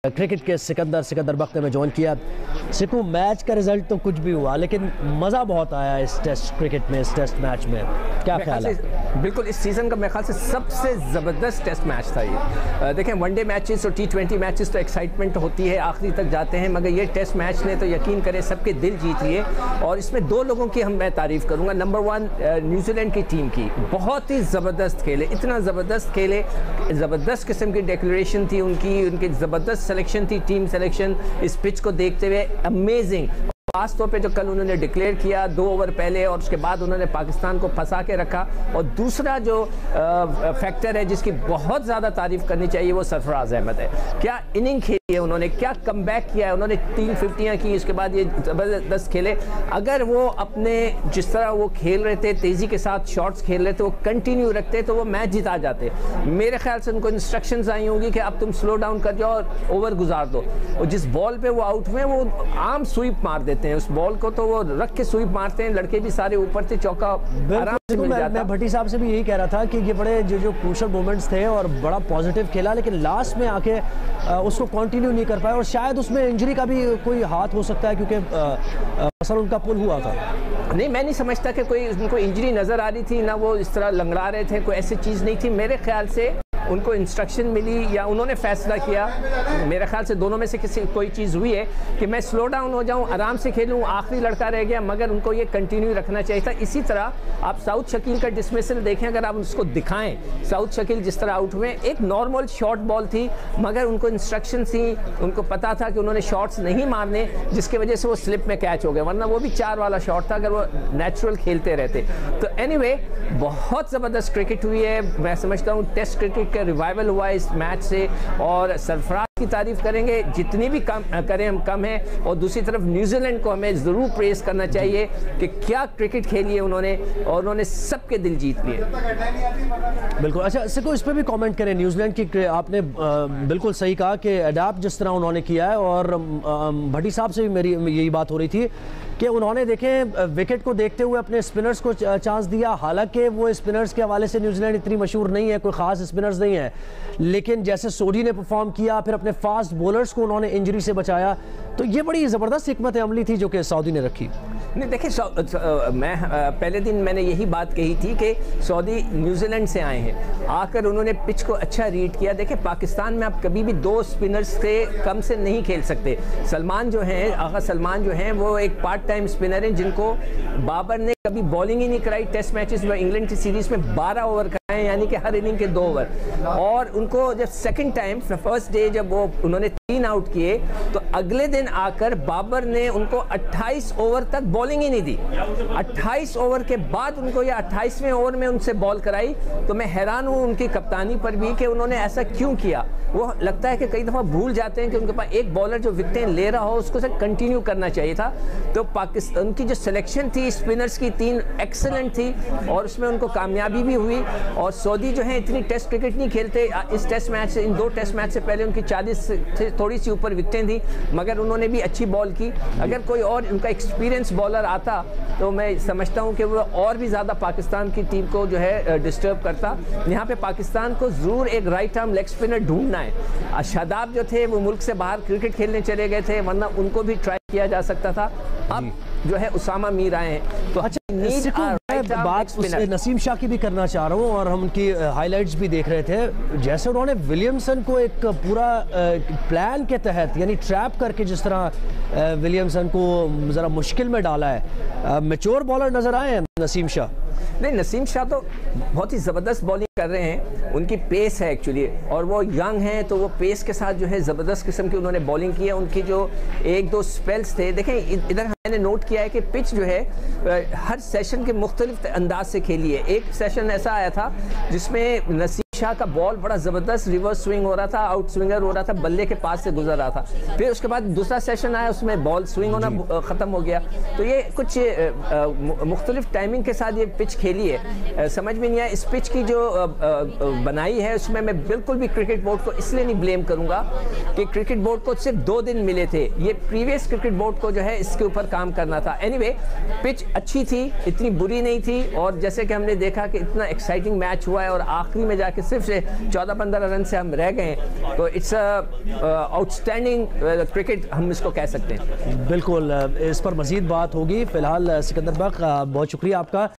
Cricket के सिकंदर बख्त में join किया। सिकू, मैच का रिजल्ट तो कुछ भी हुआ लेकिन मज़ा बहुत आया इस टेस्ट क्रिकेट में, इस टेस्ट मैच में, क्या ख्याल है? बिल्कुल, इस सीज़न का मेरे ख्याल से सबसे ज़बरदस्त टेस्ट मैच था ये। देखें, वनडे मैचेस और T20 मैचेस तो एक्साइटमेंट होती है, आखिरी तक जाते हैं, मगर ये टेस्ट मैच ने तो यकीन करें सबके दिल जीत लिए। और इसमें दो लोगों की मैं तारीफ़ करूँगा। नंबर वन, न्यूजीलैंड की टीम की, बहुत ही ज़बरदस्त खेले, इतना ज़बरदस्त खेले, ज़बरदस्त किस्म की डेक्लेरेशन थी उनकी ज़बरदस्त सिलेक्शन थी, टीम सिलेक्शन इस पिच को देखते हुए अमेजिंग। खास तौर पे जो कल उन्होंने डिक्लेयर किया 2 ओवर पहले और उसके बाद उन्होंने पाकिस्तान को फंसा के रखा। और दूसरा जो फैक्टर है जिसकी बहुत ज़्यादा तारीफ़ करनी चाहिए वो सरफराज अहमद है। क्या इनिंग खेली है उन्होंने, क्या कमबैक किया है उन्होंने, 3 50 की, उसके बाद ये ज़बरदस्त खेले। अगर वो अपने जिस तरह वो खेल रहे थे, तेज़ी के साथ शॉट्स खेल रहे थे, वो कंटिन्यू रखते तो वो मैच जिता जाते। मेरे ख्याल से उनको इंस्ट्रक्शंस आई होंगी कि अब तुम स्लो डाउन कर जाओ और ओवर गुजार दो। और जिस बॉल पे वो आउट हुए वो आम स्वीप मार देते हैं, उस बॉल को तो वो रख के स्वीप मारते हैं, लड़के भी सारे ऊपर थे, चौका आराम से मिल जाता। मैं भट्टी साहब से भी यही कह रहा था कि ये बड़े जो क्रूशल मोमेंट्स थे और बड़ा पॉजिटिव खेला, लेकिन लास्ट में आके उसको कंटिन्यू नहीं कर पाया और शायद उसमें इंजरी का भी कोई हाथ हो सकता है क्योंकि असल उनका पुल हुआ था। नहीं, मैं नहीं समझता कि कोई उनको इंजरी नज़र आ रही थी, ना वो इस तरह लंगड़ा रहे थे, कोई ऐसी चीज़ नहीं थी। मेरे ख्याल से उनको इंस्ट्रक्शन मिली या उन्होंने फैसला किया, मेरे ख्याल से दोनों में से कोई चीज़ हुई है कि मैं स्लो डाउन हो जाऊं, आराम से खेलूं, आखिरी लड़का रह गया, मगर उनको ये कंटिन्यू रखना चाहिए था। इसी तरह आप साउथ शकील का डिसमिसल देखें, अगर आप उसको दिखाएं, साउथ शकील जिस तरह आउट हुए, एक नॉर्मल शॉर्ट बॉल थी, मगर उनको इंस्ट्रक्शन थी, उनको पता था कि उन्होंने शॉट्स नहीं मारने, जिसकी वजह से वो स्लिप में कैच हो गए, वरना वो भी 4 वाला शॉट था अगर वो नेचुरल खेलते रहते। तो एनीवे, बहुत ज़बरदस्त क्रिकेट हुई है। मैं समझता हूँ टेस्ट क्रिकेट रिवाइवल हुआ इस मैच से और सरफराज की तारीफ करेंगे, जितनी भी कम करें हम कम है। और दूसरी तरफ न्यूजीलैंड को हमें ज़रूर प्रेस करना चाहिए कि क्या क्रिकेट खेली है उन्होंने, और उन्होंने सबके दिल जीत लिए। बिल्कुल। अच्छा, इसको इस पर भी कमेंट करें, न्यूजीलैंड की आपने बिल्कुल सही कहा कि अडाप्ट जिस तरह उन्होंने किया है, और भट्टी साहब से भी मेरी यही बात हो रही थी कि उन्होंने देखें विकेट को देखते हुए अपने स्पिनर्स को चांस दिया। हालांकि वो स्पिनर्स के हवाले से न्यूजीलैंड इतनी मशहूर नहीं है, कोई ख़ास स्पिनर्स नहीं है, लेकिन जैसे सोडी ने परफॉर्म किया, फिर अपने फास्ट बॉलर्स को उन्होंने इंजरी से बचाया, तो ये बड़ी ज़बरदस्त हिकमत अमली थी जो कि सऊदी ने रखी। नहीं, देखिए, मैं पहले दिन मैंने यही बात कही थी कि सऊदी न्यूजीलैंड से आए हैं, आकर उन्होंने पिच को अच्छा रीड किया। देखिए, पाकिस्तान में आप कभी भी 2 स्पिनर्स से कम से नहीं खेल सकते। सलमान जो हैं, आगा सलमान जो हैं, वो एक पार्ट टाइम स्पिनर हैं जिनको बाबर ने कभी बॉलिंग ही नहीं कराई टेस्ट मैचेस में। इंग्लैंड की सीरीज़ में 12 ओवर कराए, यानी कि हर इनिंग के 2 ओवर। और उनको जब सेकंड टाइम, फर्स्ट डे जब वो उन्होंने 3 आउट किए, तो अगले दिन आकर बाबर ने उनको 28 ओवर तक बॉलिंग ही नहीं दी। 28 ओवर के बाद उनको ये 28वें ओवर में उनसे बॉल कराई। तो मैं हैरान हूँ उनकी कप्तानी पर भी कि उन्होंने ऐसा क्यों किया। वो लगता है कि कई दफ़ा भूल जाते हैं कि उनके पास एक बॉलर जो विकेटें ले रहा हो उसको से कंटिन्यू करना चाहिए था। तो पाकिस्तान की जो सिलेक्शन थी स्पिनर्स की 3 एक्सेलेंट थी और उसमें उनको कामयाबी भी हुई। और सऊदी जो है इतनी टेस्ट क्रिकेट नहीं खेलते, इस टेस्ट मैच से, इन 2 टेस्ट मैच से पहले उनकी 40 से थोड़ी सी ऊपर विकेटें थी, मगर उन्होंने भी अच्छी बॉल की। अगर कोई और उनका एक्सपीरियंस बॉलर आता तो मैं समझता हूं कि वो और भी ज़्यादा पाकिस्तान की टीम को जो है डिस्टर्ब करता। यहाँ पे पाकिस्तान को ज़रूर एक राइट आर्म लेग स्पिनर ढूंढना है। शादाब जो थे वो मुल्क से बाहर क्रिकेट खेलने चले गए थे, वरना उनको भी ट्राई किया जा सकता था। अब जो है उसामा मीर आए हैं। तो अच्छा, बात नसीम शाह की भी करना चाह रहा हूँ, और हम उनकी हाइलाइट्स भी देख रहे थे, जैसे उन्होंने विलियमसन को एक पूरा प्लान के तहत, यानी ट्रैप करके जिस तरह विलियमसन को ज़रा मुश्किल में डाला है। मैच्योर बॉलर नज़र आए हैं नसीम शाह। नहीं, नसीम शाह तो बहुत ही ज़बरदस्त बॉलिंग कर रहे हैं, उनकी पेस है एक्चुअली, और वो यंग हैं तो वो पेस के साथ जो है ज़बरदस्त किस्म की उन्होंने बॉलिंग की है। उनकी जो 1-2 स्पेल्स थे, देखें इधर मैंने नोट किया है कि पिच जो है हर सेशन के मुख्तलिफ अंदाज से खेली है। एक सेशन ऐसा आया था जिसमें नसीम शाह का बॉल बड़ा ज़बरदस्त रिवर्स स्विंग हो रहा था, आउट स्विंगर हो रहा था, बल्ले के पास से गुजर रहा था। फिर उसके बाद दूसरा सेशन आया, उसमें बॉल स्विंग होना ख़त्म हो गया। तो ये कुछ मुख्तलिफ टाइमिंग के साथ ये पिच खेली है, समझ में नहीं आया। इस पिच की जो बनाई है उसमें मैं बिल्कुल भी क्रिकेट बोर्ड को इसलिए नहीं ब्लेम करूँगा कि क्रिकेट बोर्ड को सिर्फ 2 दिन मिले थे, ये प्रीवियस क्रिकेट बोर्ड को जो है इसके ऊपर काम करना था। एनीवे, पिच अच्छी थी, इतनी बुरी नहीं थी, और जैसे कि हमने देखा कि इतना एक्साइटिंग मैच हुआ है और आखिरी में जाके सिर्फ से 14-15 रन से हम रह गए, तो इट्स आउटस्टैंडिंग क्रिकेट हम इसको कह सकते हैं। बिल्कुल, इस पर मज़ीद बात होगी। फ़िलहाल सिकंदर बख्श, बहुत शुक्रिया आपका।